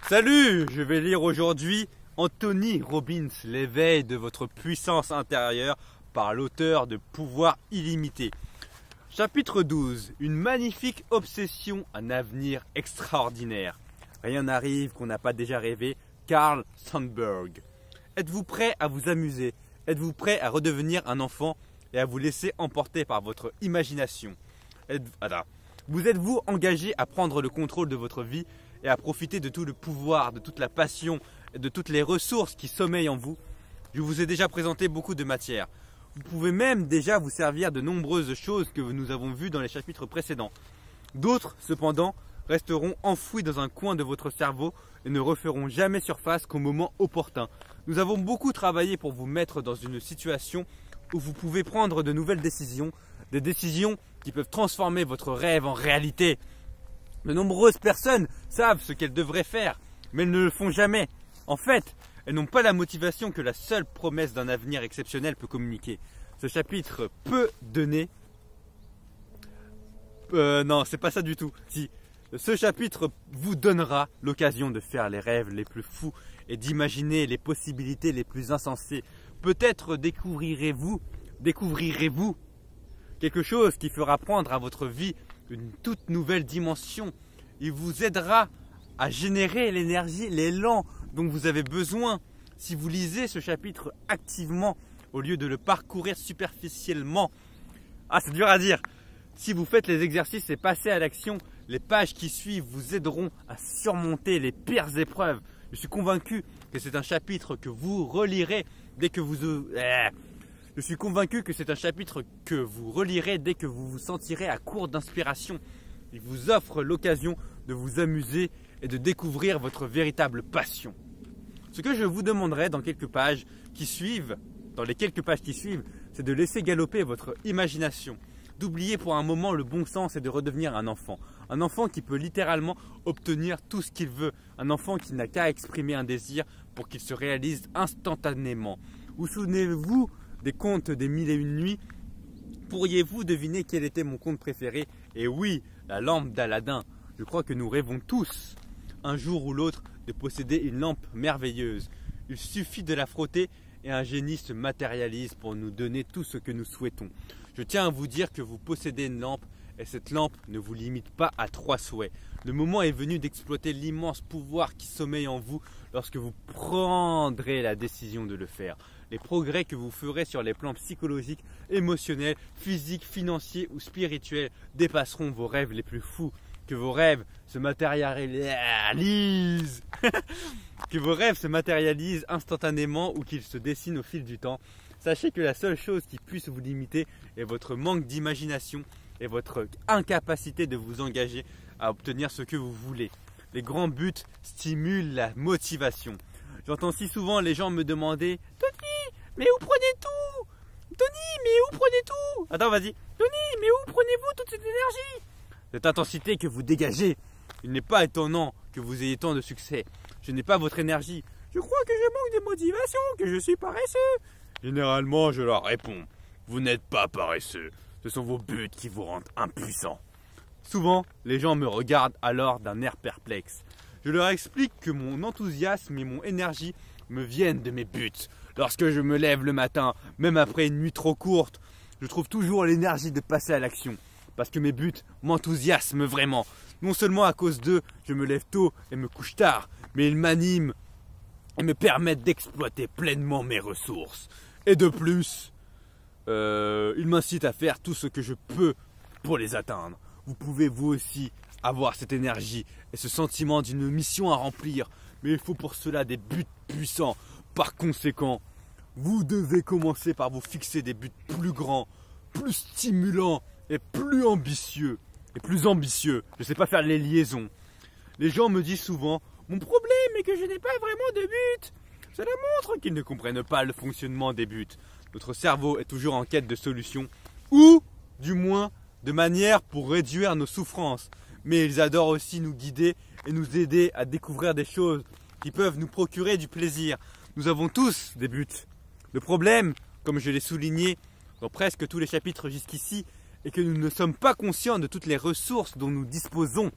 Salut, je vais lire aujourd'hui Anthony Robbins, l'éveil de votre puissance intérieure par l'auteur de Pouvoir illimité. Chapitre 12, une magnifique obsession, un avenir extraordinaire. Rien n'arrive qu'on n'a pas déjà rêvé, Carl Sandburg. Êtes-vous prêt à vous amuser? Êtes-vous prêt à redevenir un enfant et à vous laisser emporter par votre imagination? Vous êtes-vous engagé à prendre le contrôle de votre vie et à profiter de tout le pouvoir, de toute la passion et de toutes les ressources qui sommeillent en vous? Je vous ai déjà présenté beaucoup de matière. Vous pouvez même déjà vous servir de nombreuses choses que nous avons vues dans les chapitres précédents. D'autres, cependant, resteront enfouis dans un coin de votre cerveau et ne referont jamais surface qu'au moment opportun. Nous avons beaucoup travaillé pour vous mettre dans une situation où vous pouvez prendre de nouvelles décisions, des décisions qui peuvent transformer votre rêve en réalité. De nombreuses personnes savent ce qu'elles devraient faire, mais elles ne le font jamais. En fait, elles n'ont pas la motivation que la seule promesse d'un avenir exceptionnel peut communiquer. Ce chapitre peut donner... non, c'est pas ça du tout. Si, ce chapitre vous donnera l'occasion de faire les rêves les plus fous et d'imaginer les possibilités les plus insensées. Peut-être découvrirez-vous quelque chose qui fera prendre à votre vie une toute nouvelle dimension. Il vous aidera à générer l'énergie, l'élan dont vous avez besoin. Si vous lisez ce chapitre activement au lieu de le parcourir superficiellement. Ah, c'est dur à dire. Si vous faites les exercices et passez à l'action, les pages qui suivent vous aideront à surmonter les pires épreuves. Je suis convaincu que c'est un chapitre que vous relirez dès que vous... Je suis convaincu que c'est un chapitre que vous relirez dès que vous vous sentirez à court d'inspiration. Il vous offre l'occasion de vous amuser et de découvrir votre véritable passion. Ce que je vous demanderai dans les quelques pages qui suivent, c'est de laisser galoper votre imagination, d'oublier pour un moment le bon sens et de redevenir un enfant. Un enfant qui peut littéralement obtenir tout ce qu'il veut. Un enfant qui n'a qu'à exprimer un désir pour qu'il se réalise instantanément. Vous souvenez-vous des contes des mille et une nuits? Pourriez-vous deviner quel était mon conte préféré? Et oui, la lampe d'Aladin. Je crois que nous rêvons tous, un jour ou l'autre, de posséder une lampe merveilleuse. Il suffit de la frotter et un génie se matérialise pour nous donner tout ce que nous souhaitons. Je tiens à vous dire que vous possédez une lampe et cette lampe ne vous limite pas à 3 souhaits. Le moment est venu d'exploiter l'immense pouvoir qui sommeille en vous lorsque vous prendrez la décision de le faire. Les progrès que vous ferez sur les plans psychologiques, émotionnels, physiques, financiers ou spirituels dépasseront vos rêves les plus fous. Que vos rêves se matérialisent que vos rêves se matérialisent instantanément ou qu'ils se dessinent au fil du temps. Sachez que la seule chose qui puisse vous limiter est votre manque d'imagination et votre incapacité de vous engager à obtenir ce que vous voulez. Les grands buts stimulent la motivation. J'entends si souvent les gens me demander « Tony, mais où prenez tout? Tony, mais où prenez tout ?» Attends, vas-y. « Tony, mais où prenez-vous toute cette énergie ?» Cette intensité que vous dégagez, il n'est pas étonnant que vous ayez tant de succès. Je n'ai pas votre énergie. Je crois que je manque de motivation, que je suis paresseux. Généralement, je leur réponds, vous n'êtes pas paresseux. Ce sont vos buts qui vous rendent impuissant. Souvent, les gens me regardent alors d'un air perplexe. Je leur explique que mon enthousiasme et mon énergie me viennent de mes buts. Lorsque je me lève le matin, même après une nuit trop courte, je trouve toujours l'énergie de passer à l'action. Parce que mes buts m'enthousiasment vraiment. Non seulement à cause d'eux, je me lève tôt et me couche tard, mais ils m'animent et me permettent d'exploiter pleinement mes ressources. Et de plus, ils m'incitent à faire tout ce que je peux pour les atteindre. Vous pouvez vous aussi avoir cette énergie et ce sentiment d'une mission à remplir, mais il faut pour cela des buts puissants. Par conséquent, vous devez commencer par vous fixer des buts plus grands, plus stimulants et plus ambitieux. Je ne sais pas faire les liaisons. Les gens me disent souvent, mon problème est que je n'ai pas vraiment de but. Cela montre qu'ils ne comprennent pas le fonctionnement des buts. Notre cerveau est toujours en quête de solutions, ou du moins de manières pour réduire nos souffrances. Mais ils adorent aussi nous guider et nous aider à découvrir des choses qui peuvent nous procurer du plaisir. Nous avons tous des buts. Le problème, comme je l'ai souligné dans presque tous les chapitres jusqu'ici, est que nous ne sommes pas conscients de toutes les ressources dont nous disposons.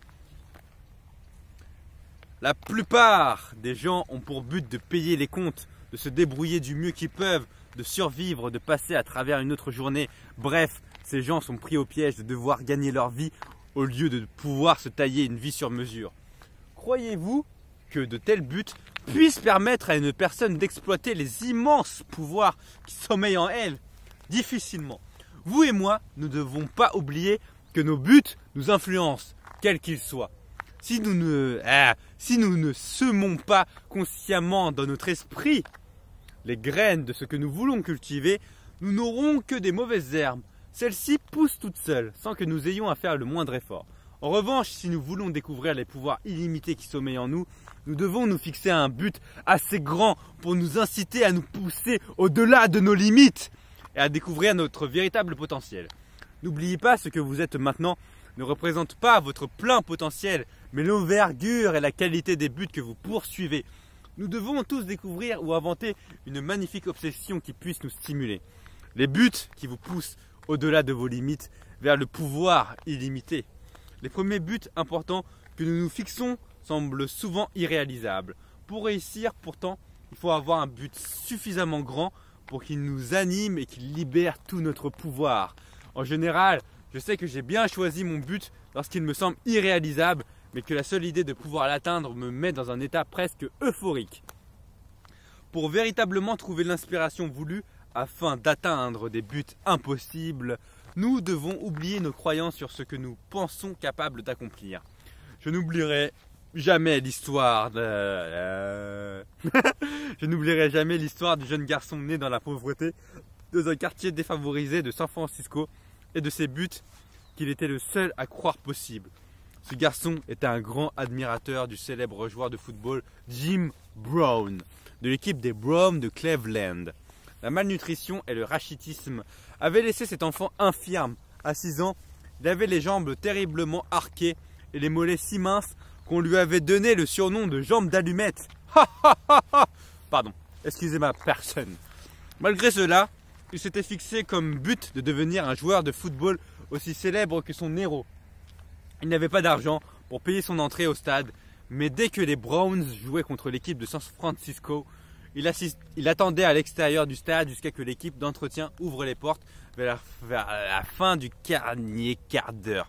La plupart des gens ont pour but de payer les comptes, de se débrouiller du mieux qu'ils peuvent, de survivre, de passer à travers une autre journée. Bref, ces gens sont pris au piège de devoir gagner leur vie au lieu de pouvoir se tailler une vie sur mesure. Croyez-vous que de tels buts puissent permettre à une personne d'exploiter les immenses pouvoirs qui sommeillent en elle? Difficilement. Vous et moi, nous ne devons pas oublier que nos buts nous influencent, quels qu'ils soient. Si nous ne semons pas consciemment dans notre esprit les graines de ce que nous voulons cultiver, nous n'aurons que des mauvaises herbes. Celles-ci poussent toutes seules, sans que nous ayons à faire le moindre effort. En revanche, si nous voulons découvrir les pouvoirs illimités qui sommeillent en nous, nous devons nous fixer un but assez grand pour nous inciter à nous pousser au-delà de nos limites et à découvrir notre véritable potentiel. N'oubliez pas, ce que vous êtes maintenant ne représente pas votre plein potentiel, mais l'envergure et la qualité des buts que vous poursuivez. Nous devons tous découvrir ou inventer une magnifique obsession qui puisse nous stimuler. Les buts qui vous poussent au-delà de vos limites vers le pouvoir illimité. Les premiers buts importants que nous nous fixons semblent souvent irréalisables. Pour réussir, pourtant, il faut avoir un but suffisamment grand pour qu'il nous anime et qu'il libère tout notre pouvoir. En général, je sais que j'ai bien choisi mon but lorsqu'il me semble irréalisable, mais que la seule idée de pouvoir l'atteindre me met dans un état presque euphorique. Pour véritablement trouver l'inspiration voulue afin d'atteindre des buts impossibles, nous devons oublier nos croyances sur ce que nous pensons capables d'accomplir. Je n'oublierai jamais l'histoire Je n'oublierai jamais l'histoire du jeune garçon né dans la pauvreté, dans un quartier défavorisé de San Francisco, et de ses buts qu'il était le seul à croire possible. Ce garçon était un grand admirateur du célèbre joueur de football Jim Brown, de l'équipe des Browns de Cleveland. La malnutrition et le rachitisme avaient laissé cet enfant infirme. À 6 ans, il avait les jambes terriblement arquées et les mollets si minces qu'on lui avait donné le surnom de jambes d'allumette. Pardon, excusez ma personne. Malgré cela, il s'était fixé comme but de devenir un joueur de football aussi célèbre que son héros. Il n'avait pas d'argent pour payer son entrée au stade, mais dès que les Browns jouaient contre l'équipe de San Francisco, il attendait à l'extérieur du stade jusqu'à que l'équipe d'entretien ouvre les portes vers la fin du dernier quart d'heure.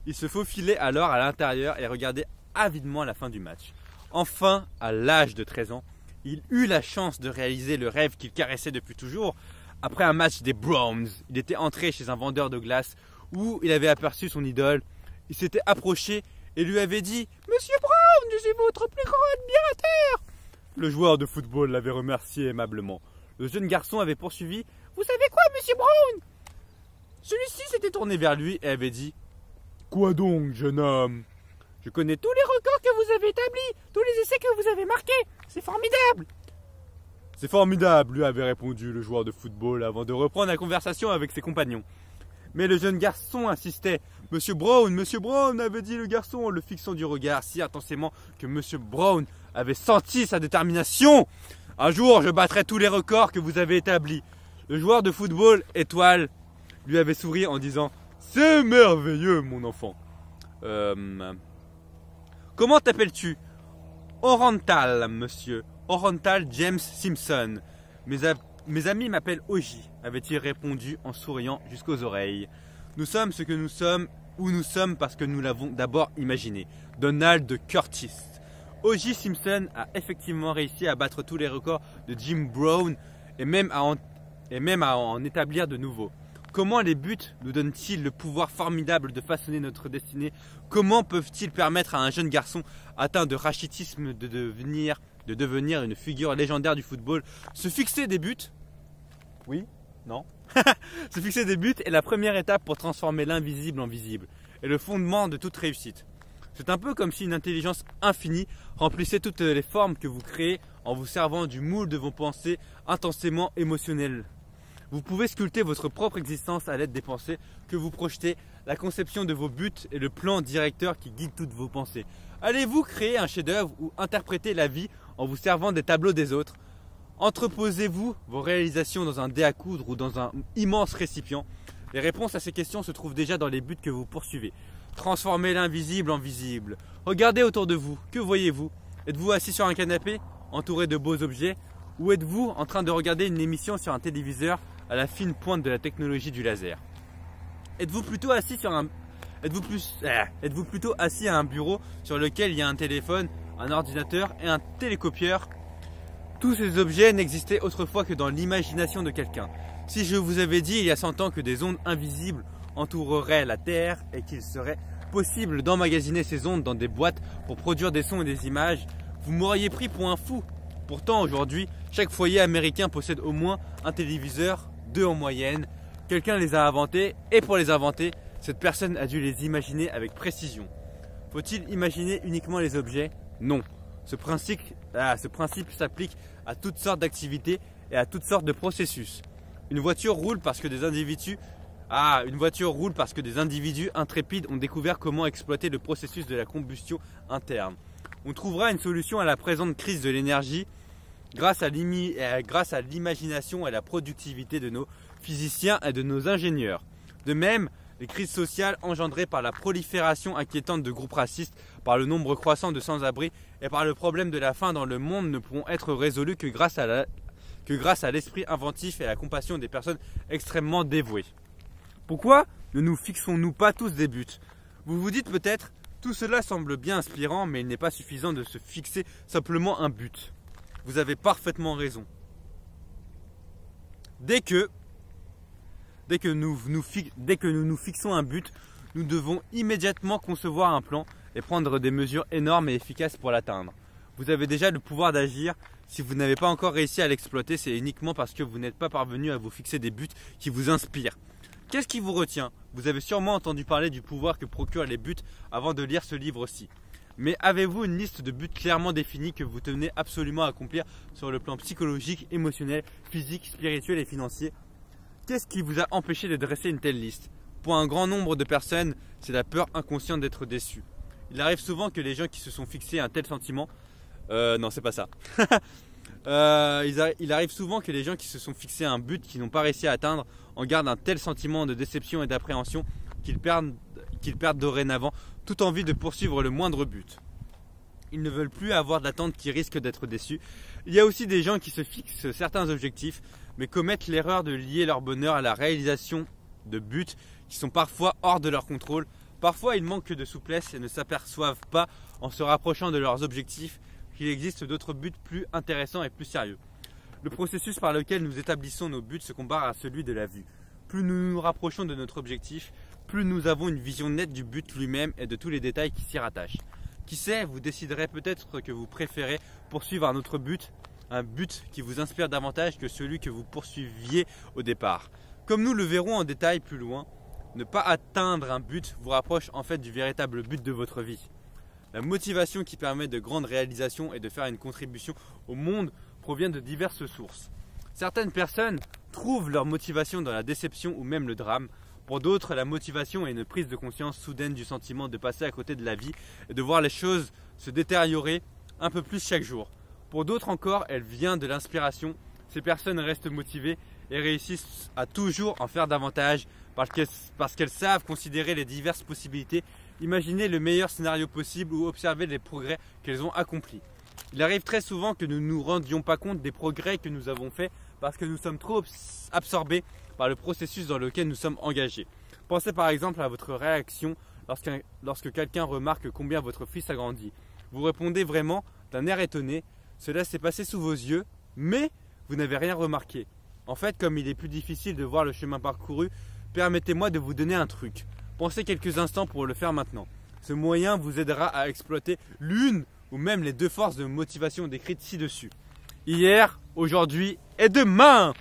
Il se faufilait alors à l'intérieur et regardait avidement la fin du match. Enfin, à l'âge de 13 ans, il eut la chance de réaliser le rêve qu'il caressait depuis toujours. Après un match des Browns, il était entré chez un vendeur de glace où il avait aperçu son idole. Il s'était approché et lui avait dit « Monsieur Brown, je suis votre plus grand admirateur !» Le joueur de football l'avait remercié aimablement. Le jeune garçon avait poursuivi « Vous savez quoi, Monsieur Brown ?» Celui-ci s'était tourné vers lui et avait dit « Quoi donc, jeune homme ? Je connais tous les records que vous avez établis, tous les essais que vous avez marqués. C'est formidable !» « C'est formidable !» lui avait répondu le joueur de football avant de reprendre la conversation avec ses compagnons. Mais le jeune garçon insistait. « Monsieur Brown, avait dit le garçon en le fixant du regard si intensément que Monsieur Brown avait senti sa détermination. « Un jour, je battrai tous les records que vous avez établis. » Le joueur de football, étoile, lui avait souri en disant « C'est merveilleux, mon enfant. Comment t'appelles-tu ?»« Orenthal, monsieur. Orenthal James Simpson. Mes amis m'appellent Oji, avait-il répondu en souriant jusqu'aux oreilles. Nous sommes ce que nous sommes, où nous sommes parce que nous l'avons d'abord imaginé. Donald Curtis. Oji Simpson a effectivement réussi à battre tous les records de Jim Brown et même à en établir de nouveaux. Comment les buts nous donnent-ils le pouvoir formidable de façonner notre destinée? Comment peuvent-ils permettre à un jeune garçon atteint de rachitisme de devenir une figure légendaire du football? Se fixer des buts? Oui? Non? Se fixer des buts est la première étape pour transformer l'invisible en visible et le fondement de toute réussite. C'est un peu comme si une intelligence infinie remplissait toutes les formes que vous créez en vous servant du moule de vos pensées intensément émotionnelles. Vous pouvez sculpter votre propre existence à l'aide des pensées que vous projetez, la conception de vos buts et le plan directeur qui guide toutes vos pensées. Allez-vous créer un chef-d'œuvre ou interpréter la vie en vous servant des tableaux des autres? Entreposez-vous vos réalisations dans un dé à coudre ou dans un immense récipient? Les réponses à ces questions se trouvent déjà dans les buts que vous poursuivez. Transformez l'invisible en visible. Regardez autour de vous, que voyez-vous? Êtes-vous assis sur un canapé, entouré de beaux objets? Ou êtes-vous en train de regarder une émission sur un téléviseur à la fine pointe de la technologie du laser? Êtes-vous plutôt assis à un bureau sur lequel il y a un téléphone, un ordinateur et un télécopieur? Tous ces objets n'existaient autrefois que dans l'imagination de quelqu'un. Si je vous avais dit il y a 100 ans que des ondes invisibles entoureraient la Terre et qu'il serait possible d'emmagasiner ces ondes dans des boîtes pour produire des sons et des images, vous m'auriez pris pour un fou. Pourtant aujourd'hui, chaque foyer américain possède au moins un téléviseur, 2 en moyenne. Quelqu'un les a inventés et pour les inventer, cette personne a dû les imaginer avec précision. Faut-il imaginer uniquement les objets? Non. Ce principe s'applique à toutes sortes d'activités et à toutes sortes de processus. Une voiture roule parce que des individus intrépides ont découvert comment exploiter le processus de la combustion interne. On trouvera une solution à la présente crise de l'énergie grâce à l'imagination et à la productivité de nos physiciens et de nos ingénieurs. De même, les crises sociales engendrées par la prolifération inquiétante de groupes racistes, par le nombre croissant de sans-abri et par le problème de la faim dans le monde ne pourront être résolues que grâce à l'esprit inventif et à la compassion des personnes extrêmement dévouées. Pourquoi ne nous fixons-nous pas tous des buts? Vous vous dites peut-être, tout cela semble bien inspirant, mais il n'est pas suffisant de se fixer simplement un but. Vous avez parfaitement raison. Dès que nous nous fixons un but, nous devons immédiatement concevoir un plan et prendre des mesures énormes et efficaces pour l'atteindre. Vous avez déjà le pouvoir d'agir. Si vous n'avez pas encore réussi à l'exploiter, c'est uniquement parce que vous n'êtes pas parvenu à vous fixer des buts qui vous inspirent. Qu'est-ce qui vous retient? Vous avez sûrement entendu parler du pouvoir que procurent les buts avant de lire ce livre-ci. Mais avez-vous une liste de buts clairement définis que vous tenez absolument à accomplir sur le plan psychologique, émotionnel, physique, spirituel et financier? Qu'est-ce qui vous a empêché de dresser une telle liste? Pour un grand nombre de personnes, c'est la peur inconsciente d'être déçu. Il arrive souvent que les gens qui se sont fixés un tel sentiment... non, c'est pas ça. Il arrive souvent que les gens qui se sont fixés un but qu'ils n'ont pas réussi à atteindre en gardent un tel sentiment de déception et d'appréhension qu'ils perdent dorénavant toute envie de poursuivre le moindre but. Ils ne veulent plus avoir d'attente qui risquent d'être déçus. Il y a aussi des gens qui se fixent certains objectifs mais commettent l'erreur de lier leur bonheur à la réalisation de buts qui sont parfois hors de leur contrôle. Parfois ils manquent de souplesse et ne s'aperçoivent pas en se rapprochant de leurs objectifs qu'il existe d'autres buts plus intéressants et plus sérieux. Le processus par lequel nous établissons nos buts se compare à celui de la vue. Plus nous nous rapprochons de notre objectif, plus nous avons une vision nette du but lui-même et de tous les détails qui s'y rattachent. Qui sait, vous déciderez peut-être que vous préférez poursuivre un autre but, un but qui vous inspire davantage que celui que vous poursuiviez au départ. Comme nous le verrons en détail plus loin, ne pas atteindre un but vous rapproche en fait du véritable but de votre vie. La motivation qui permet de grandes réalisations et de faire une contribution au monde provient de diverses sources. Certaines personnes trouvent leur motivation dans la déception ou même le drame. Pour d'autres, la motivation est une prise de conscience soudaine du sentiment de passer à côté de la vie et de voir les choses se détériorer un peu plus chaque jour. Pour d'autres encore, elle vient de l'inspiration. Ces personnes restent motivées et réussissent à toujours en faire davantage parce qu'elles savent considérer les diverses possibilités, imaginer le meilleur scénario possible ou observer les progrès qu'elles ont accomplis. Il arrive très souvent que nous ne nous rendions pas compte des progrès que nous avons faits parce que nous sommes trop absorbés par le processus dans lequel nous sommes engagés. Pensez par exemple à votre réaction lorsque quelqu'un remarque combien votre fils a grandi. Vous répondez vraiment d'un air étonné, cela s'est passé sous vos yeux, mais vous n'avez rien remarqué. En fait, comme il est plus difficile de voir le chemin parcouru, permettez-moi de vous donner un truc. Pensez quelques instants pour le faire maintenant. Ce moyen vous aidera à exploiter l'une ou même les deux forces de motivation décrites ci-dessus. Hier, aujourd'hui et demain!